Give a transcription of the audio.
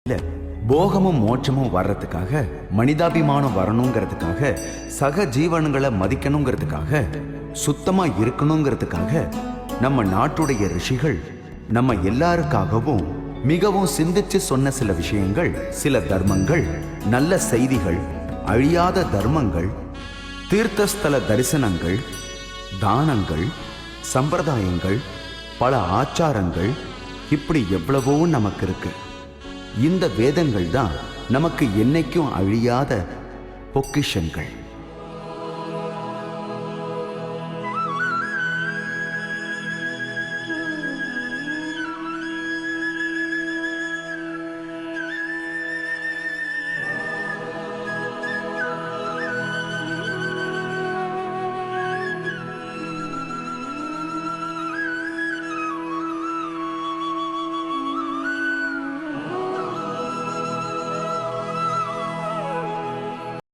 இல்ல போகமும் மோட்சமும் வர்றதுக்காக, மனிதாபிமானம் வரணுங்கிறதுக்காக, சக ஜீவன்களை மதிக்கணுங்கிறதுக்காக, சுத்தமா இருக்கணுங்கிறதுக்காக நம்ம நாட்டுடைய ரிஷிகள் நம்ம எல்லாருக்காகவும் மிகவும் சிந்திச்சு சொன்ன சில விஷயங்கள், சில தர்மங்கள், நல்ல செய்திகள், அழியாத தர்மங்கள், தீர்த்தஸ்தல தரிசனங்கள், தானங்கள், சம்பிரதாயங்கள், பல ஆச்சாரங்கள், இப்படி எவ்வளவோ நமக்கு இருக்கு. இந்த வேதங்கள் தான் நமக்கு என்னைக்கும் அழியாத பொக்கிஷங்கள்.